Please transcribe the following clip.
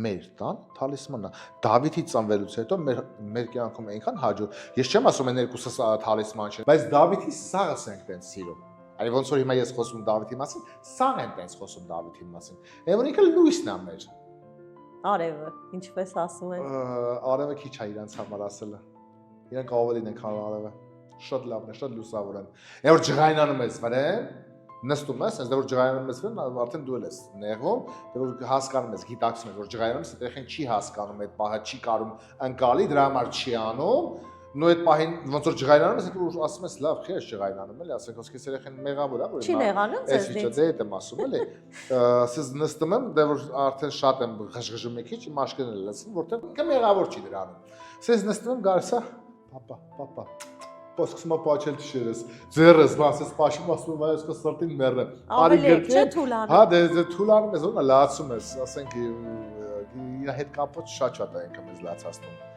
մեր տան թալիսմանն է։ Դավիթի ծնվելուց հետո մեր կյանքում այնքան հաջող։ Ես չեմ ասում այն երկուսս թալիսման չէ, բայց Դավիթի սաղս ենք տենց սիրում։ Այ ոնց որ հիմա ես խոսում Դավիթի մասին, սաղ են տենց խոսում Դավիթի մասին։ Եվ ինքը լույսն է մեր։ Արևը, ինչպես ասում են։ Արևը քիչ է իրանց համար ասելը։ Իրանք ավելին են քան արևը։ Շատ լավն է, շատ լուսավոր են։ Եվ որ ջղայնանում ես վրան, նստում ես, այնպես որ ջղայնանում ես վրան, արդեն դու ես նեղվում, դեռ որ հասկանում ես, գիտակցում ես, որ ջղայնանում ես, երեխան չի հասկանում այդ պահը, չի կարում ընկալի, դրա համար չի անում, նո այդ պահին ոնց որ ջղայնանում ես, դու ասում ես, լավ, քեզ ջղայնանում էլի, ասենք ոսկես երեխան մեղավոր է, որ չի նեղանում ձեզ։ Էս վիճակը դե եմ ասում էլի։ Սես նստում եմ, դեռ որ արդեն շատ եմ ղժղժում եկի, իմ աշկերն էլ լսում, որտեղ կմեղավոր չի դրանում։ Սես նստում եմ, գալիս է, պապա Պոսկսմա պաչել չերես, ձերս, մասես պաշում ասում եմ, այս կը սրտին մեռը։ Ավելի չէ թուլանում։ Հա, դե թուլանում ես, ոնա լացում ես, ասենք իր հետ կապված շատ է ինքը մեզ լացածնում։